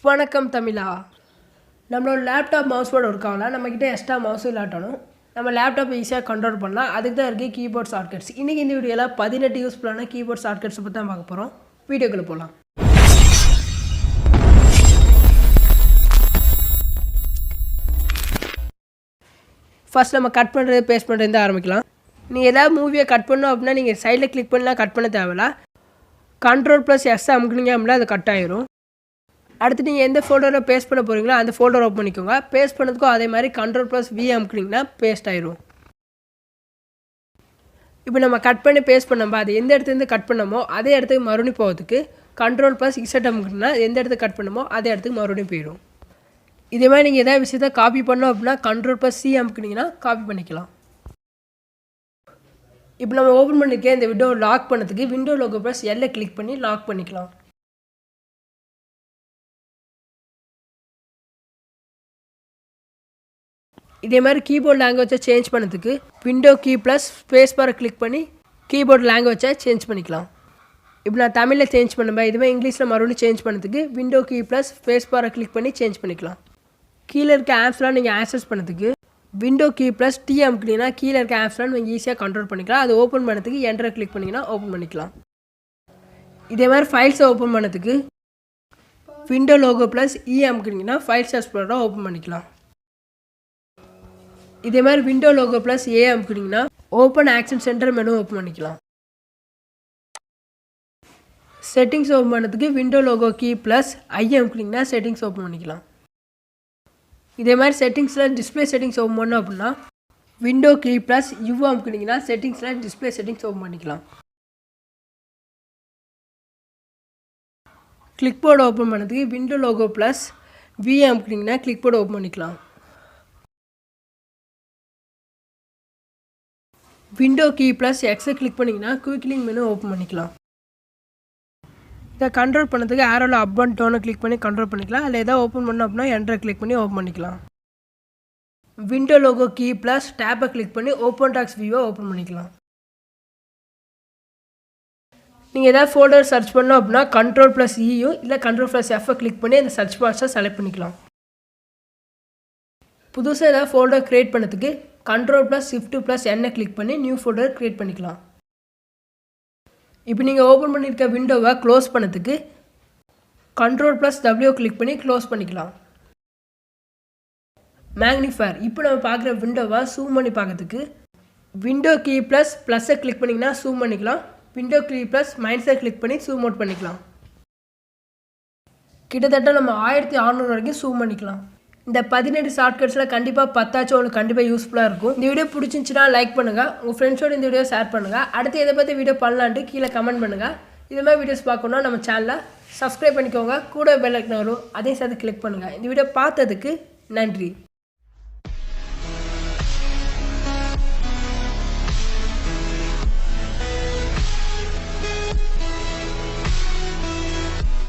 வணக்கம் தமிழா. நம்மளோட laptop mouse board இருக்காங்களா, நம்மக்கிட்ட எக்ஸ்ட்ரா மவுஸ் இல்லாட்டணும் நம்ம லேப்டாப்பை ஈஸியாக கண்ட்ரோல் பண்ணலாம். அதுக்கு தான் இருக்குது கீபோர்ட் ஷார்ட்கட்ஸ். இன்றைக்கி இந்த வீடியோவில் 18 யூஸ்ஃபுல்லான கீபோர்ட் ஷார்ட்கட்ஸை பற்றி தான் பார்க்க போகிறோம். வீடியோக்குள்ளே போகலாம். ஃபர்ஸ்ட் நம்ம கட் பண்ணுறது பேஸ்ட் பண்ணுறது ஆரம்பிக்கலாம். நீங்கள் ஏதாவது மூவியை கட் பண்ணோம் அப்படின்னா நீங்கள் சைடில் கிளிக் பண்ணலாம், கட் பண்ண தேவையில்ல. Ctrl+S அமுக்குனீங்க அப்படின்னா அது கட் ஆயிரும். அடுத்து நீங்கள் எந்த ஃபோல்டரில் பேஸ்ட் பண்ண போகிறீங்களோ அந்த ஃபோல்டர் ஓப்பன் பண்ணிக்கோங்க. பேஸ்ட் பண்ணதுக்கும் அதே மாதிரி Ctrl+V அமுக்குனீங்கன்னா பேஸ்ட் ஆயிரும். இப்போ நம்ம கட் பண்ணி பேஸ்ட் பண்ணோம்பா, அது எந்த இடத்துலேருந்து கட் பண்ணமோ அதே இடத்துக்கு மறுபடியும் போகிறதுக்கு Ctrl+Z அமுக்குனா எந்த இடத்துக்கு கட் பண்ணமோ அதே இடத்துக்கு மறுபடியும் போயிடும். இதே மாதிரி நீங்கள் எதாவது விஷயத்தை காப்பி பண்ணோம் அப்படின்னா Ctrl+C அமுக்குனீங்கன்னா காப்பி பண்ணிக்கலாம். இப்போ நம்ம ஓப்பன் பண்ணிக்க இந்த விண்டோ லாக் பண்ணதுக்கு விண்டோ லோகோ +L கிளிக் பண்ணி லாக் பண்ணிக்கலாம். இதே மாதிரி கீபோர்ட் லாங்குவேஜை சேஞ்ச் பண்ணதுக்கு விண்டோ கீ ப்ளஸ் ஸ்பேஸ் பாரை கிளிக் பண்ணி கீபோர்ட் லாங்குவேஜை சேஞ்ச் பண்ணிக்கலாம். இப்போ நான் தமிழில் சேஞ்ச் பண்ணுவேன். இதுவே இங்கிலீஷில் மறுபடியும் சேஞ்ச் பண்ணதுக்கு விண்டோ கீ ப்ளஸ் ஸ்பேஸ் பாரை கிளிக் பண்ணி சேஞ்ச் பண்ணிக்கலாம். கீழே இருக்க ஆப்ஸ்லாம் நீங்கள் ஆக்சஸ் பண்ணதுக்கு விண்டோ கீ ப்ளஸ் T அமுக்குனீங்கன்னா கீழே இருக்க ஆப்ஸ்லாம் நீங்கள் ஈஸியாக கண்ட்ரோல் பண்ணிக்கலாம். அது ஓப்பன் பண்ணதுக்கு என்டரை கிளிக் பண்ணிங்கன்னா ஓப்பன் பண்ணிக்கலாம். இதே மாதிரி ஃபைல்ஸை ஓப்பன் பண்ணதுக்கு விண்டோ லோகோ +E அமுக்குனீங்கன்னா ஃபைல்ஸ் எக்ஸ்ப்ளோரரை ஓப்பன் பண்ணிக்கலாம். இதே மாதிரி விண்டோ லோகோ +A அமுக்குனீங்கன்னா open action center menu open பண்ணிக்கலாம். செட்டிங்ஸ் ஓப்பன் பண்ணதுக்கு விண்டோ லோகோ கீ +I அமுக்குனீங்கன்னா செட்டிங்ஸ் ஓப்பன் பண்ணிக்கலாம். இதே மாதிரி செட்டிங்ஸில் டிஸ்பிளே செட்டிங்ஸ் ஓப்பன் பண்ணோம் அப்படின்னா விண்டோ கீ +U அமுக்குனீங்கன்னா செட்டிங்ஸில் டிஸ்பிளே செட்டிங்ஸ் ஓப்பன் பண்ணிக்கலாம். கிளிக்போர்டு ஓப்பன் பண்ணதுக்கு விண்டோ லோகோ +V அமுக்குனீங்கன்னா கிளிக்போர்டு ஓப்பன் பண்ணிக்கலாம். விண்டோ கீ +X கிளிக் பண்ணிங்கன்னா குயிக் லிங்க் மெனு ஓப்பன் பண்ணிக்கலாம். இதை கண்ட்ரோல் பண்ணதுக்கு ஆரோவில் அப் அண்ட் டவுனை கிளிக் பண்ணி கண்ட்ரோல் பண்ணிக்கலாம். அதில் எதாவது ஓப்பன் பண்ணோம் அப்படின்னா என்டரை கிளிக் பண்ணி ஓப்பன் பண்ணிக்கலாம். விண்டோ லோகோ கீ டேப்பை கிளிக் பண்ணி ஓப்பன் டாக்ஸ் வியூவை ஓப்பன் பண்ணிக்கலாம். நீங்கள் எதாவது ஃபோல்டர் சர்ச் பண்ணோம் அப்படின்னா Ctrl+E இல்லை Ctrl+F கிளிக் பண்ணி அந்த சர்ச் பாக்ஸை செலக்ட் பண்ணிக்கலாம். புதுசாக ஏதாவது ஃபோல்டர் க்ரியேட் பண்ணதுக்கு Ctrl+Shift+N கிளிக் பண்ணி நியூ ஃபோல்டர் க்ரியேட் பண்ணிக்கலாம். இப்போ நீங்கள் ஓப்பன் பண்ணியிருக்க விண்டோவை க்ளோஸ் பண்ணதுக்கு Ctrl+W கிளிக் பண்ணி க்ளோஸ் பண்ணிக்கலாம். மேக்னிஃபயர் இப்போ நம்ம பார்க்குற விண்டோவை ஜூம் பண்ணி பார்க்கறதுக்கு விண்டோ கீ ++ஐ கிளிக் பண்ணிங்கன்னா ஜூம் பண்ணிக்கலாம். விண்டோ கீ +- கிளிக் பண்ணி ஜூம் அவுட் பண்ணிக்கலாம். கிட்டத்தட்ட நம்ம 1600 வரைக்கும் ஜூம் பண்ணிக்கலாம். இந்த 18 ஷார்ட்கட்ஸில் கண்டிப்பாக 10 உங்களுக்கு கண்டிப்பாக யூஸ்ஃபுல்லாக இருக்கும். இந்த வீடியோ பிடிச்சிருந்துச்சுன்னா லைக் பண்ணுங்கள், உங்கள் ஃப்ரெண்ட்ஸோடு இந்த வீடியோ ஷேர் பண்ணுங்கள். அடுத்து எதை பற்றி வீடியோ பண்ணலான்ட்டு கீழே கமெண்ட் பண்ணுங்கள். இது மாதிரி வீடியோஸ் பார்க்கணுன்னா நம்ம சேனலை சப்ஸ்கிரைப் பண்ணிக்கோங்க. கூட பெல் ஐக்கான் வரும், அதையும் சேர்த்து கிளிக் பண்ணுங்கள். இந்த வீடியோ பார்த்ததுக்கு நன்றி.